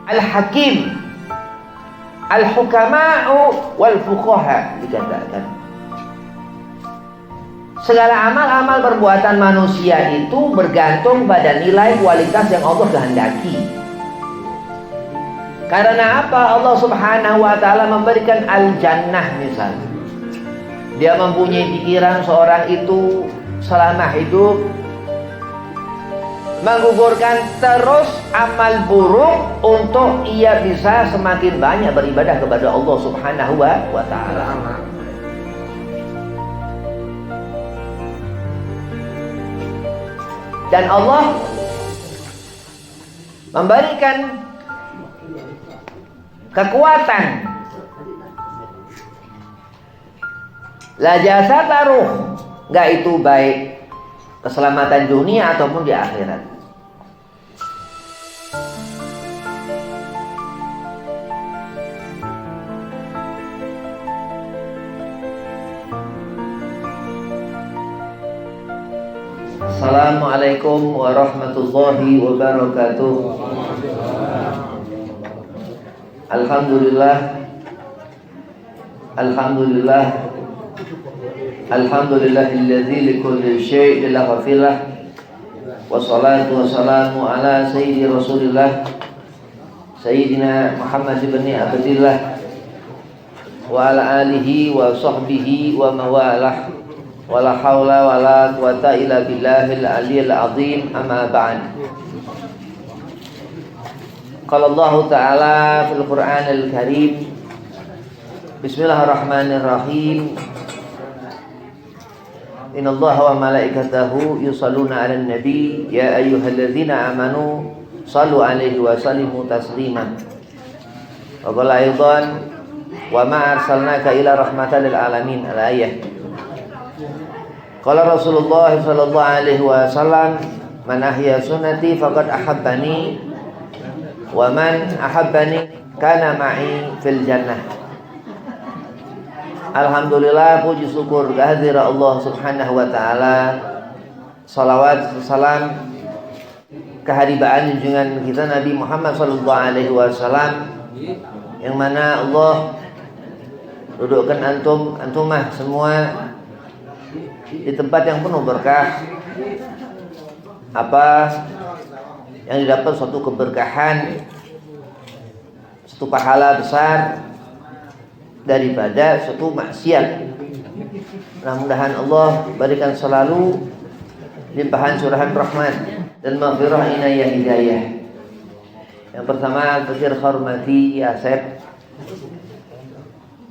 Al-Hakim, Al-Hukama'u wal Fuqaha dikatakan. Segala amal-amal perbuatan manusia itu bergantung pada nilai kualitas yang Allah kehendaki. Karena apa? Allah Subhanahu wa ta'ala memberikan al-jannah misalnya. Dia mempunyai pikiran seorang itu selama hidup menggugurkan terus amal buruk untuk ia bisa semakin banyak beribadah kepada Allah Subhanahu wa ta'ala. Dan Allah memberikan kekuatan la jasata ruh, enggak itu baik keselamatan dunia ataupun di akhirat. Assalamualaikum warahmatullahi wabarakatuh. Alhamdulillah, Alhamdulillah, Alhamdulillahilladzi likulli syai'in lahu filah. Wassalatu wassalamu ala sayyidi Rasulillah Sayyidina Muhammad ibn Abdillah wa ala alihi wa sahbihi wa mawalah. Wala haula wala quwata illa billahil aliyil azim, amma ba'd. Qala Allah Ta'ala fil Qur'anil Karim, Bismillahirrahmanirrahim. Innallaha wa malaikatahu yusalluna 'alan nabi ya ayyuhalladzina amanu shallu 'alaihi wa sallimu taslima. Wa qala aidan wa ma arsalnaka ila rahmatan lil alamin. Al-ayah. Qala Rasulullah sallallahu alaihi wasallam, man ahya sunnati faqad ahabbani wa man ahabbani kana ma'i fil jannah. Alhamdulillah, puji syukur kehadirat Allah Subhanahu wa taala. Salawat salam keharibaan junjungan kita Nabi Muhammad sallallahu alaihi wasallam, yang mana Allah dudukkan antumah semua di tempat yang penuh berkah. Apa yang didapat suatu keberkahan, suatu pahala besar daripada suatu maksiat. Mudah-mudahan Allah berikan selalu limpahan curahan rahmat dan maghfirah inayah hidayah. Yang pertama, Al-Fakir Hormati Asep,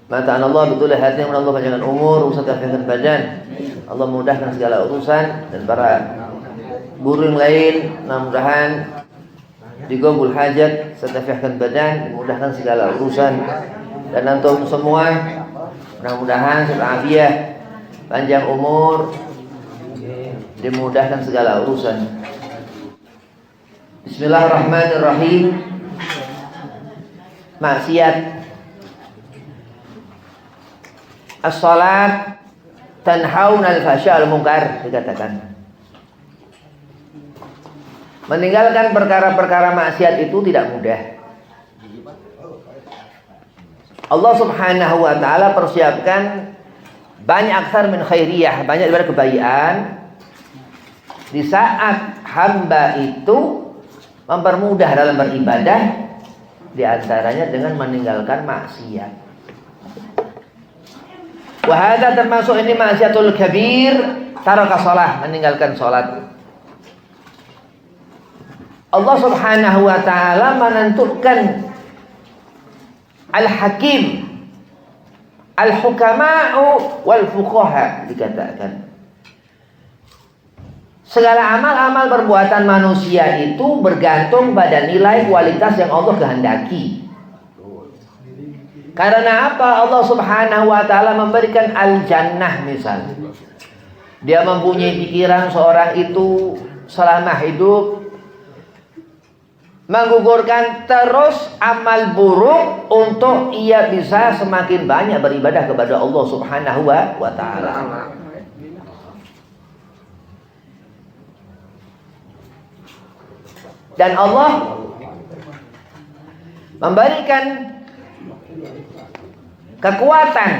mata Allah betul hati yang Allah panjangkan umur, usaha kefiatan badan, Allah mudahkan segala urusan, dan para guru yang lain mudah-mudahan digabul hajat, sertafiahkan badan, dimudahkan segala urusan. Dan antum semua mudah-mudahan afiah, panjang umur, dimudahkan segala urusan. Bismillahirrahmanirrahim. Maksiat. As-salat tanhauna al-fahsya al-munkar dikatakan. Meninggalkan perkara-perkara maksiat itu tidak mudah. Allah Subhanahu wa taala persiapkan banyak aksar min khairiyah, banyak daripada kebaikan di saat hamba itu mempermudah dalam beribadah, di antaranya dengan meninggalkan maksiat. Wahada termasuk ini maksiatul kabir, taraka shalah, meninggalkan salat. Allah Subhanahu wa taala menentukan Al-Hakim, Al-Hukama'u wal Fuqaha dikatakan. Segala amal-amal perbuatan manusia itu bergantung pada nilai kualitas yang Allah kehendaki. Karena apa? Allah Subhanahu wa ta'ala memberikan al-jannah misalnya. Dia mempunyai pikiran seorang itu selama hidup menggugurkan terus amal buruk untuk ia bisa semakin banyak beribadah kepada Allah Subhanahu wa ta'ala. Dan Allah memberikan kekuatan,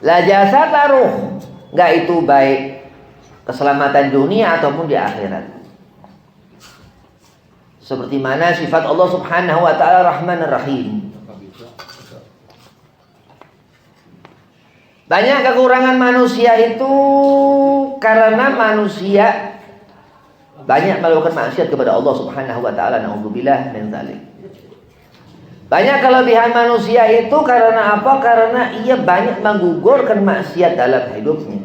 la jasad ruh, enggak itu baik keselamatan dunia ataupun di akhirat. Seperti mana sifat Allah Subhanahu wa taala Rahmanur Rahim. Banyak kekurangan manusia itu karena manusia banyak melakukan maksiat kepada Allah Subhanahu wa taala. Nauzubillah min dzalik. Banyak kelebihan manusia itu karena apa? Karena ia banyak menggugurkan maksiat dalam hidupnya.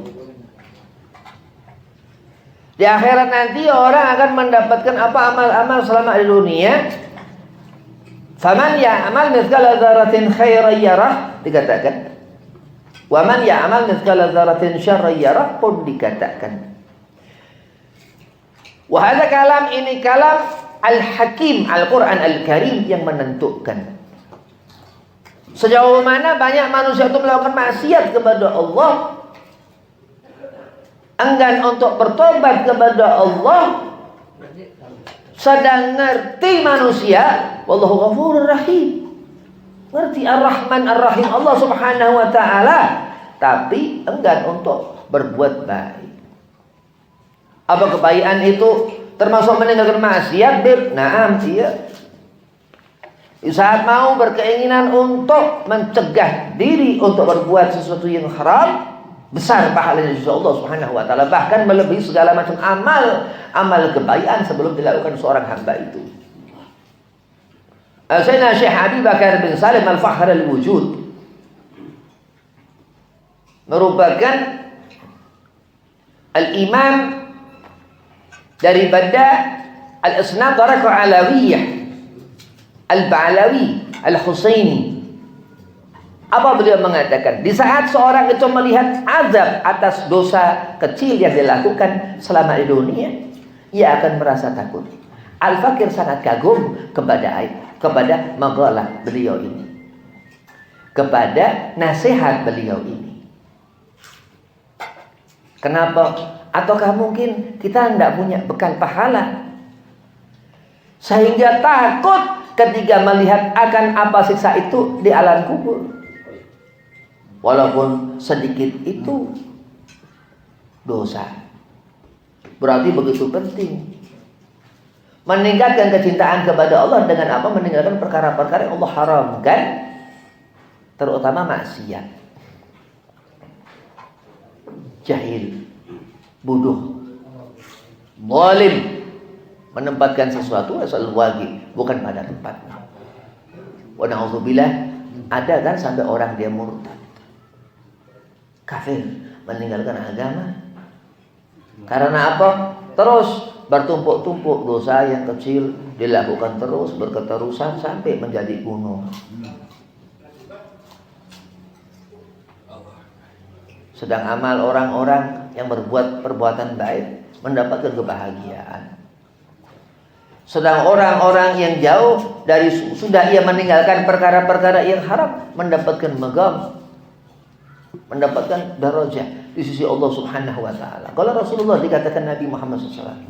Di akhirat nanti orang akan mendapatkan apa amal-amal selama di dunia. Faman ya'mal mithqala dzarratin khairan yarah, dikatakan. Wa man ya'mal mithqala dzarratin syarran yarah pun dikatakan. Wa hadza kalam, ini kalam Al-Hakim, Al-Quran Al-Karim yang menentukan sejauh mana banyak manusia itu melakukan maksiat kepada Allah, enggan untuk bertobat kepada Allah, sedang ngerti manusia wallahu ghafurur rahim, ngerti Ar-Rahman Ar-Rahim Allah Subhanahu wa taala, tapi enggan untuk berbuat baik. Apa kebaikan itu? Termasuk meninggalkan maksiat, Naam, iya. Di saat mau berkeinginan untuk mencegah diri untuk berbuat sesuatu yang haram, besar pahalanya insya Allah Subhanahu wa taala, bahkan melebihi segala macam amal kebaikan sebelum dilakukan seorang hamba itu. Sayyidina Syekh Habib Bakar bin Salim Al-Fakhr Al-Wujud merupakan al-imam daripada al-Isnad Tariqah Alawiyah Al-Ba'lawi Al-Husaini. Apa beliau mengatakan? Di saat seorang itu melihat azab atas dosa kecil yang dilakukan selama di dunia, ia akan merasa takut. Al-Fakir sangat kagum kepada maqalah beliau ini, kepada nasihat beliau ini. Kenapa? Ataukah mungkin kita tidak punya bekal pahala sehingga takut ketika melihat akan apa siksa itu di alam kubur? Walaupun sedikit itu dosa, berarti begitu penting meningkatkan kecintaan kepada Allah dengan apa? Meninggalkan perkara-perkara yang Allah haramkan, terutama maksiat. Jahil, bodoh, zalim, menempatkan sesuatu asal wajib bukan pada tempatnya. Wa na'udzubillah, ada kan sampai orang dia murtad, kafir, meninggalkan agama. Karena apa? Terus bertumpuk-tumpuk dosa yang kecil dilakukan terus berketerusan sampai menjadi gunung. Sedang amal orang-orang yang berbuat perbuatan baik mendapatkan kebahagiaan. Sedang orang-orang yang jauh dari sudah ia meninggalkan perkara-perkara yang haram mendapatkan megam, mendapatkan darajah di sisi Allah Subhanahu wa taala. Kalau Rasulullah dikatakan Nabi Muhammad SAW,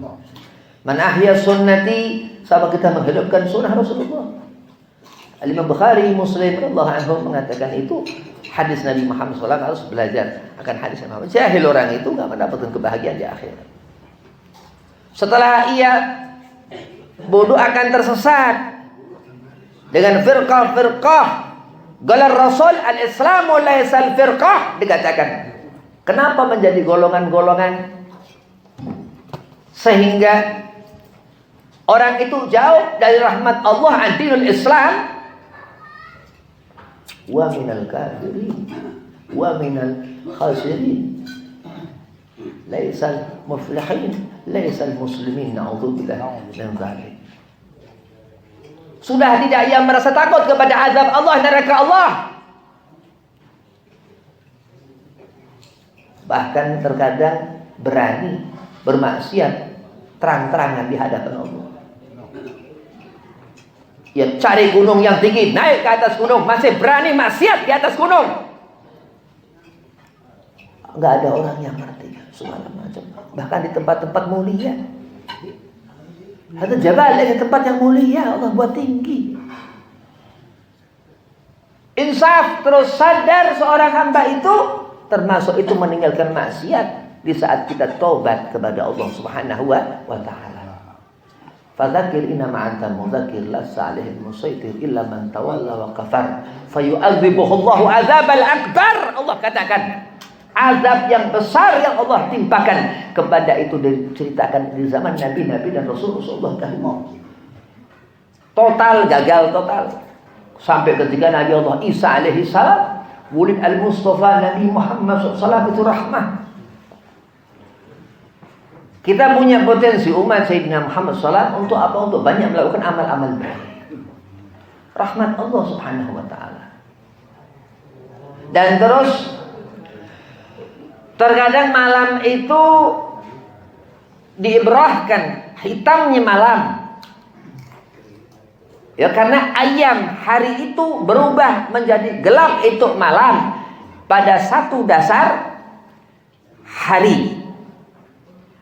man ahya sunnati, sama kita menghidupkan sunnah Rasulullah. Al-Imam Bukhari, Muslim radhiyallahu anhu mengatakan itu hadis Nabi Muhammad SAW, harus belajar akan hadis Nabi Muhammad. Jahil orang itu enggak mendapatkan kebahagiaan di akhirat. Setelah ia bodoh akan tersesat dengan firqah-firqah. Galar Rasul al-Islamu laisal firqah, dikatakan. Kenapa menjadi golongan-golongan sehingga orang itu jauh dari rahmat Allah, ad-dinul Islam, wa minal kafirin wa minal khasirin laisal muflihin laisal muslimin, na'udzubillah min dzalik. Sudah tidak ia merasa takut kepada azab Allah, neraka Allah, bahkan terkadang berani bermaksiat terang-terangan di hadapan Allah. Ya, cari gunung yang tinggi, naik ke atas gunung, masih berani maksiat di atas gunung. Enggak ada orang yang ngerti segala macam. Bahkan di tempat-tempat mulia, Atau jabal di tempat yang mulia Allah buat tinggi. Insaf, terus sadar seorang hamba itu termasuk itu meninggalkan maksiat di saat kita taubat kepada Allah Subhanahu wa taala. Fadzakir innama anta mudzakir lasta 'alaihim musaitir illa man tawalla wa kafar fayu'adzibuhu Allahu 'adzabal akbar. Allah katakan azab yang besar yang Allah timpakan kepada itu diceritakan di zaman nabi-nabi dan Rasulullah dahulu. Total gagal total. Sampai ketika Nabi Allah Isa alaihi salam wulid al-Mustafa Nabi Muhammad SAW itu rahmah. Kita punya potensi umat Sayyidina Muhammad SAW untuk apa? Untuk banyak melakukan amal-amal baik. Rahmat Allah Subhanahu wa taala. Dan terus terkadang malam itu diibrahkan hitamnya malam. Ya karena ayam hari itu berubah menjadi gelap itu malam pada satu dasar hari.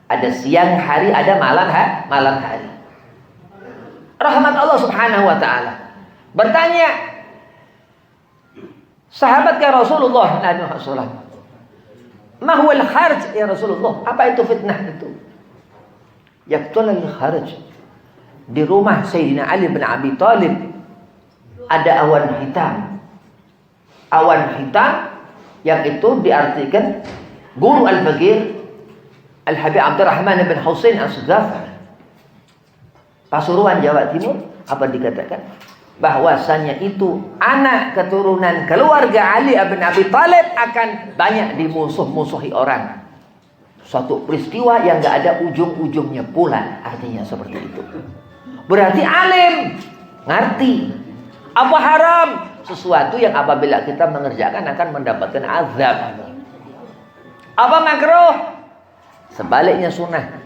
Ada siang hari, ada malam hari. Rahmat Allah Subhanahu wa taala. Bertanya sahabat ya Rasulullah Nabi Muhammad, "Ma huwa al-kharj ya Rasulullah?" Apa itu fitnah itu? Yaqtul al-kharj. Di rumah Sayyidina Ali bin Abi Thalib ada awan hitam. Awan hitam yang itu diartikan guru al-Faqih Al-Habib Abdurrahman bin Husain As-Sughafar, Pasuruan Jawa Timur, apa dikatakan? Bahwasanya itu anak keturunan keluarga Ali bin Abi Thalib akan banyak dimusuh-musuhi orang. Suatu peristiwa yang gak ada ujung-ujungnya pula, artinya seperti itu. Berarti alim, ngerti apa haram, sesuatu yang apabila kita mengerjakan akan mendapatkan azab. Apa makruh, sebaliknya sunnah.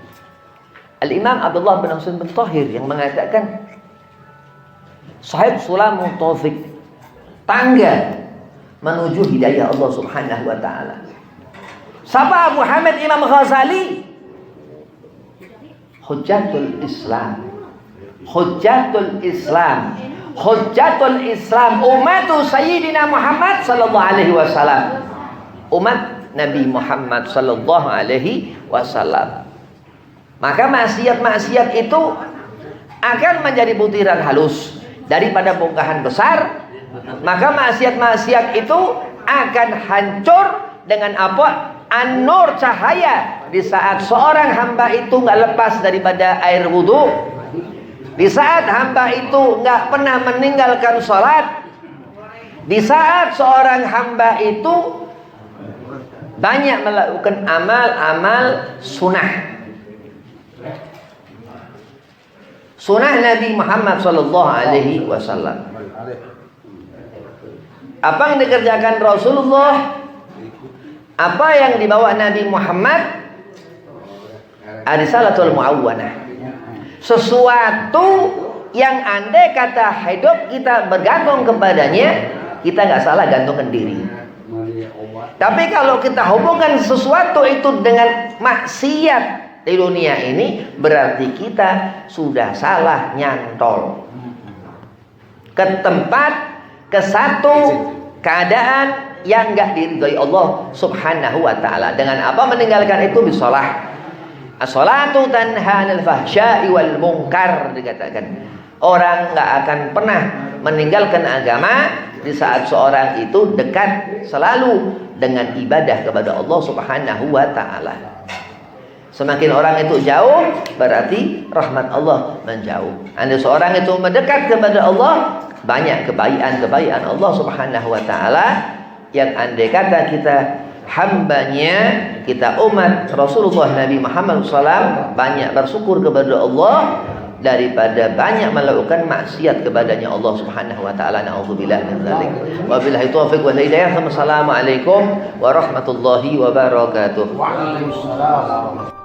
Al-Imam Abdullah bin Husain bin Tahir yang mengatakan Sahib Sulamu Taufik, tangga menuju hidayah Allah Subhanahu wa taala. Siapa Muhammad Imam Ghazali? Hujjatul Islam. Hujjatul Islam. Hujjatul Islam ummatu Sayyidina Muhammad sallallahu alaihi wasallam. Umat Nabi Muhammad sallallahu alaihi wasallam. Maka maksiat-maksiat itu akan menjadi butiran halus daripada bongkahan besar. Maka maksiat-maksiat itu akan hancur dengan apa? An-nur, cahaya. Di saat seorang hamba itu nggak lepas daripada air wudhu, di saat hamba itu nggak pernah meninggalkan sholat, di saat seorang hamba itu banyak melakukan amal-amal sunnah. Sunnah Nabi Muhammad sallallahu alaihi wasallam. Apa yang dikerjakan Rasulullah? Apa yang dibawa Nabi Muhammad? Arisalatul muawwanah. Sesuatu yang andai kata hidup kita bergantung kepadanya, kita nggak salah gantungkan diri. Tapi kalau kita hubungkan sesuatu itu dengan maksiat di dunia ini, berarti kita sudah salah nyantol ke tempat, ke satu keadaan yang nggak diridhoi Allah Subhanahu wa taala. Dengan apa? Meninggalkan itu bisolah. As-salatu tanha 'anil fahsya'i wal munkar, dikatakan. Orang nggak akan pernah meninggalkan agama di saat seorang itu dekat selalu dengan ibadah kepada Allah Subhanahu wa taala. Semakin orang itu jauh, berarti rahmat Allah menjauh. Andai seorang itu mendekat kepada Allah, banyak kebaikan-kebaikan Allah Subhanahu wa taala yang andai kata kita hambanya, kita umat Rasulullah Nabi Muhammad SAW, banyak bersyukur kepada Allah daripada banyak melakukan maksiat kepadanya Allah Subhanahu wa taala. Na'udzubillah min dzalik. Wabillahi taufiq wal hidayah. Wassalamualaikum warahmatullahi wabarakatuh. Waalaikumsalam.